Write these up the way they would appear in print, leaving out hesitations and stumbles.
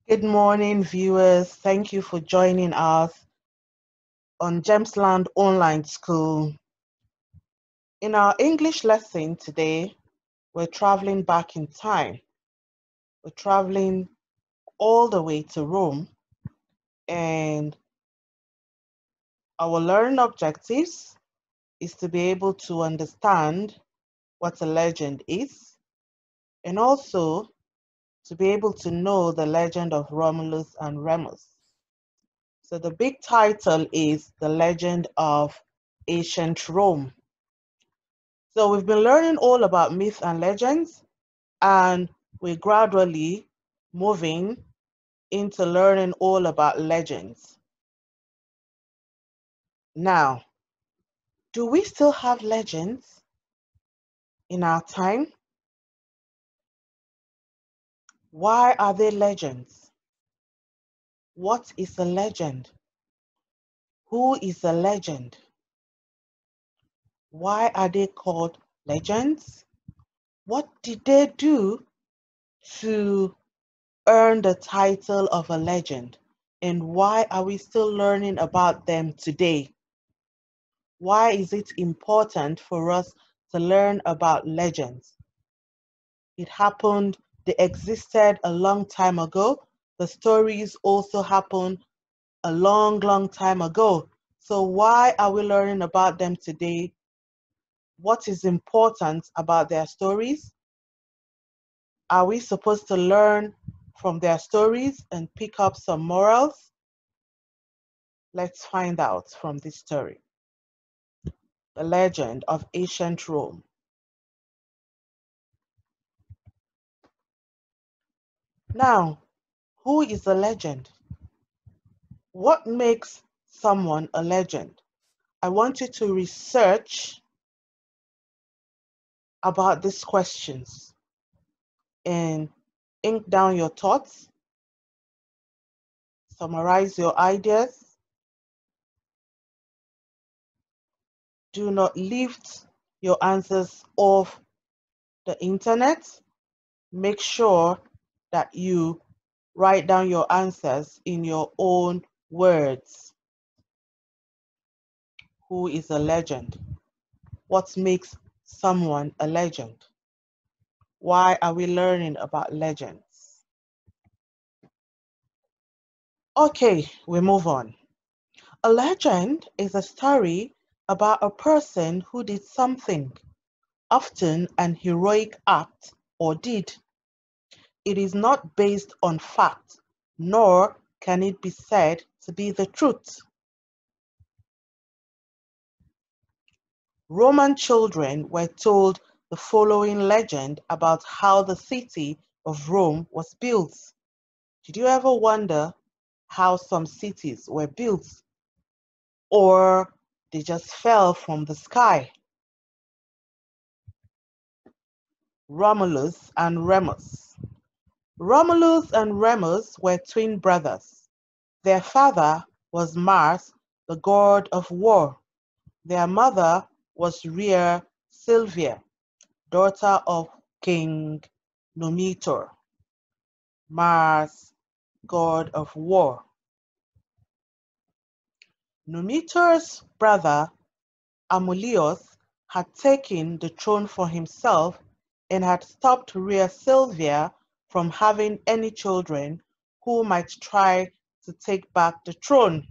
Good morning, viewers. Thank you for joining us on Gemsland Online School. In our English lesson today, we're traveling back in time. We're traveling all the way to Rome, and our learning objectives is to be able to understand what a legend is, and also to be able to know the legend of Romulus and Remus. So the big title is The Legend of Ancient Rome. So we've been learning all about myths and legends, and we're gradually moving into learning all about legends. Now, do we still have legends in our time? Why are they legends? What is a legend? Who is a legend? Why are they called legends? What did they do to earn the title of a legend? And why are we still learning about them today? Why is it important for us to learn about legends? It happened, they existed a long time ago. The stories also happened a long, long time ago. So why are we learning about them today? What is important about their stories? Are we supposed to learn from their stories and pick up some morals? Let's find out from this story. The legend of ancient Rome. Now, who is a legend? What makes someone a legend? I want you to research about these questions and ink down your thoughts, summarize your ideas. Do not lift your answers off the internet. Make sure that you write down your answers in your own words. Who is a legend? What makes someone a legend? Why are we learning about legends? Okay, we move on. A legend is a story about a person who did something, often an heroic act or deed. It is not based on fact, nor can it be said to be the truth. Roman children were told the following legend about how the city of Rome was built. Did you ever wonder how some cities were built? Or they just fell from the sky? Romulus and Remus. Romulus and Remus were twin brothers. Their father was Mars, the god of war. Their mother was Rhea Silvia, daughter of King Numitor, Mars, god of war. Numitor's brother Amulius had taken the throne for himself and had stopped Rhea Silvia from having any children who might try to take back the throne.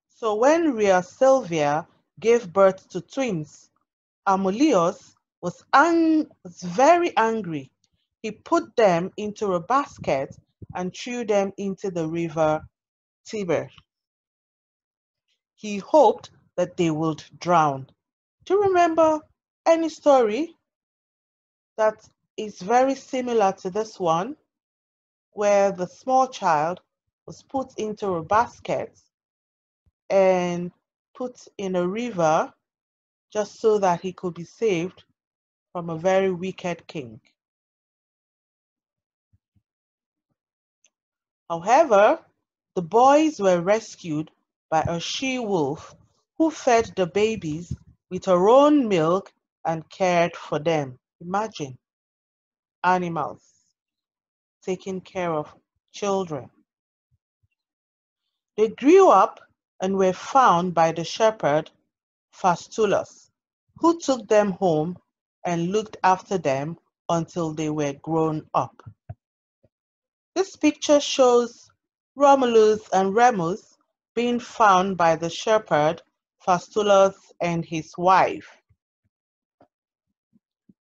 So when Rhea Silvia gave birth to twins, Amulius was very angry. He put them into a basket and threw them into the river Tiber. He hoped that they would drown. Do you remember any story that is very similar to this one, where the small child was put into a basket and put in a river just so that he could be saved from a very wicked king? However, the boys were rescued by a she-wolf who fed the babies with her own milk and cared for them. Imagine animals taking care of children. They grew up and were found by the shepherd Faustulus, who took them home and looked after them until they were grown up. This picture shows Romulus and Remus being found by the shepherd Faustulus and his wife.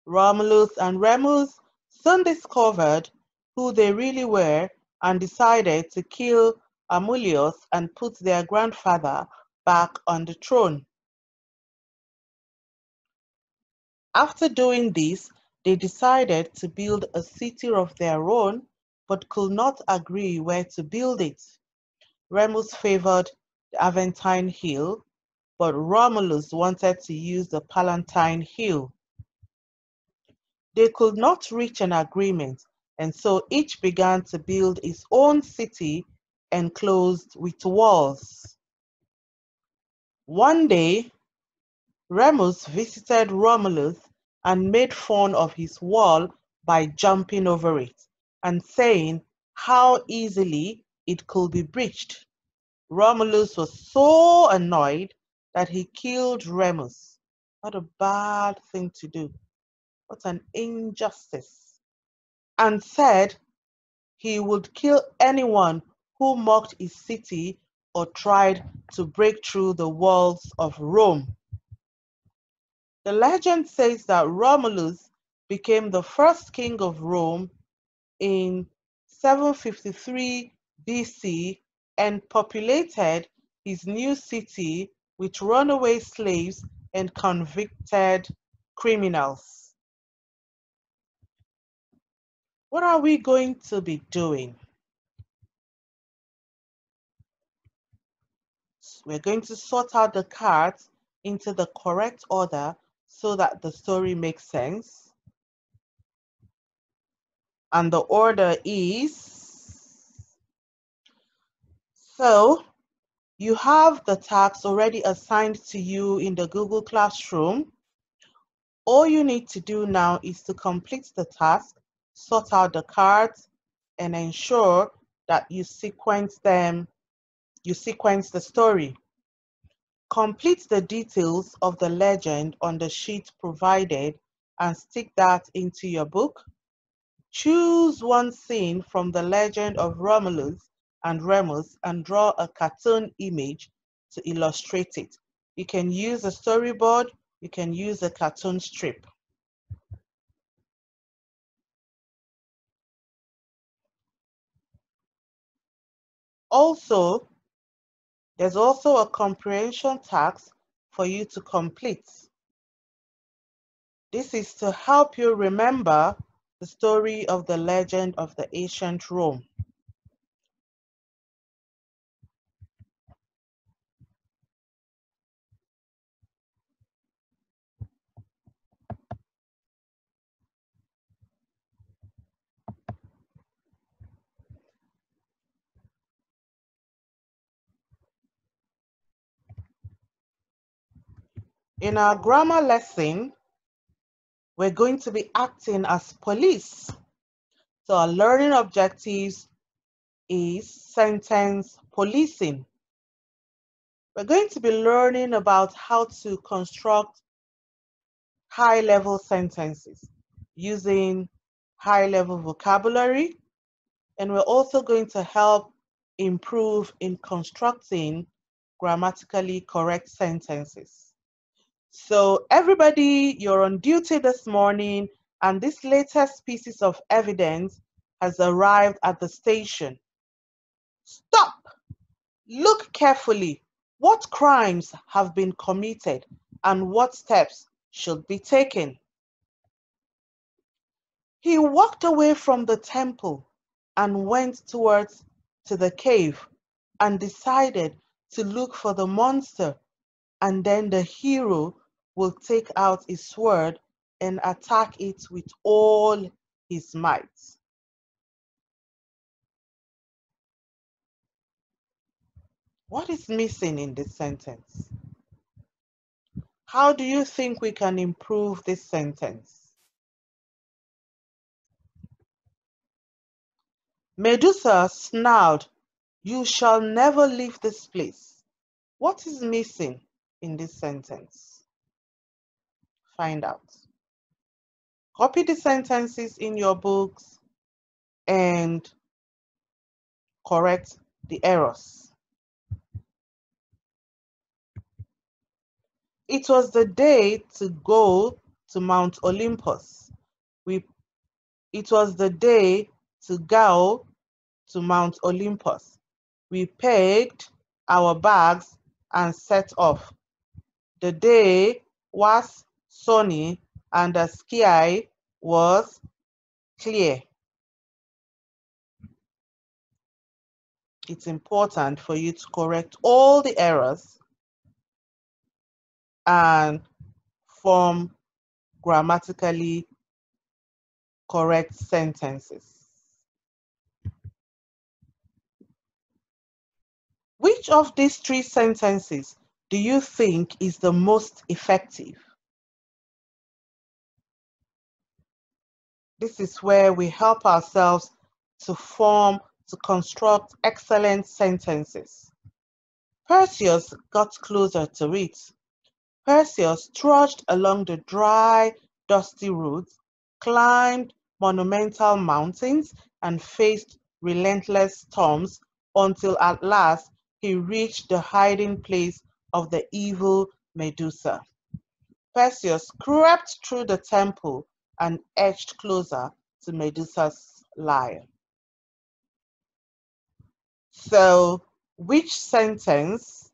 Romulus and Remus soon discovered who they really were and decided to kill Amulius and put their grandfather back on the throne. After doing this, they decided to build a city of their own, but could not agree where to build it. Remus favored the Aventine Hill, but Romulus wanted to use the Palatine Hill. They could not reach an agreement, and so each began to build his own city enclosed with walls. One day, Remus visited Romulus and made fun of his wall by jumping over it and saying how easily it could be breached. Romulus was so annoyed that he killed Remus. What a bad thing to do. What an injustice. And said he would kill anyone who mocked his city or tried to break through the walls of Rome. The legend says that Romulus became the first king of Rome in 753 BC and populated his new city with runaway slaves and convicted criminals. What are we going to be doing? We're going to sort out the cards into the correct order so that the story makes sense. And the order is, so you have the tasks already assigned to you in the Google Classroom. All you need to do now is to complete the task, sort out the cards, and ensure that you sequence them, you sequence the story. Complete the details of the legend on the sheet provided and stick that into your book. Choose one scene from the legend of Romulus and Remus and draw a cartoon image to illustrate it. You can use a storyboard, you can use a cartoon strip. Also, there's also a comprehension task for you to complete. This is to help you remember the story of the legend of the ancient Rome. In our grammar lesson, we're going to be acting as police. So our learning objectives is sentence policing. We're going to be learning about how to construct high-level sentences using high-level vocabulary, and we're also going to help improve in constructing grammatically correct sentences. So everybody, you're on duty this morning, and this latest pieces of evidence has arrived at the station. Stop! Look carefully. What crimes have been committed and what steps should be taken? He walked away from the temple and went towards to the cave and decided to look for the monster, and then the hero will take out his sword and attack it with all his might. What is missing in this sentence? How do you think we can improve this sentence? Medusa snarled, "You shall never leave this place." What is missing in this sentence? Find out. Copy the sentences in your books and correct the errors. It was the day to go to Mount Olympus. It was the day to go to Mount Olympus. We packed our bags and set off. The day was sunny and the sky was clear. It's important for you to correct all the errors and form grammatically correct sentences. Which of these three sentences do you think is the most effective? This is where we help ourselves to construct excellent sentences. Perseus got closer to it. Perseus trudged along the dry, dusty roads, climbed monumental mountains, and faced relentless storms until at last he reached the hiding place of the evil Medusa. Perseus crept through the temple and edged closer to Medusa's lair. So, which sentence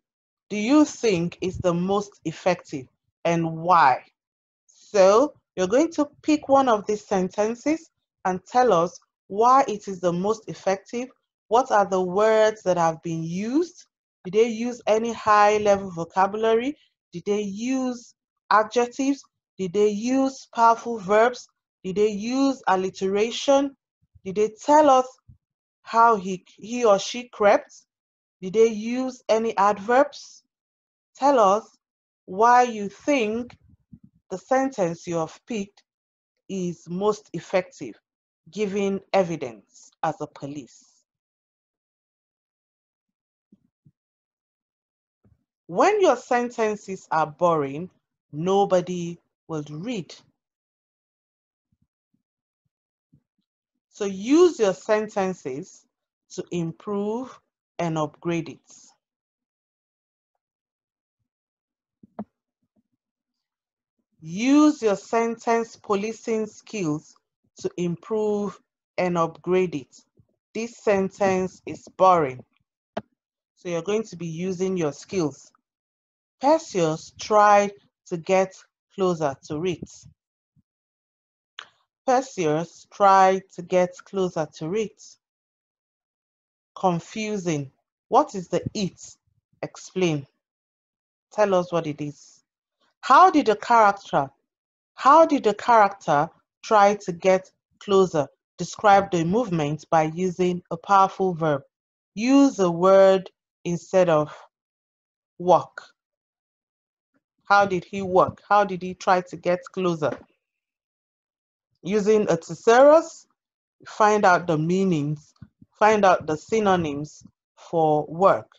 do you think is the most effective and why? So, you're going to pick one of these sentences and tell us why it is the most effective. What are the words that have been used? Did they use any high-level vocabulary? Did they use adjectives? Did they use powerful verbs? Did they use alliteration? Did they tell us how he or she crept? Did they use any adverbs? Tell us why you think the sentence you have picked is most effective, giving evidence as a police. When your sentences are boring, nobody will read. So use your sentences to improve and upgrade it. Use your sentence policing skills to improve and upgrade it. This sentence is boring. So you're going to be using your skills. Perseus tried to get closer to it. Perseus tried to get closer to it. Confusing. What is the it? Explain. Tell us what it is. How did the character try to get closer? Describe the movement by using a powerful verb. Use a word instead of walk. How did he walk? How did he try to get closer? Using a thesaurus, find out the meanings, find out the synonyms for work.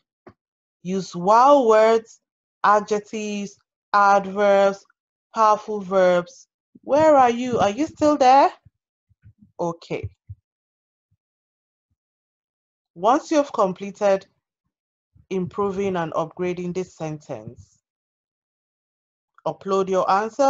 Use wow words, adjectives, adverbs, powerful verbs. Where are you? Are you still there? Okay. Once you've completed improving and upgrading this sentence, upload your answers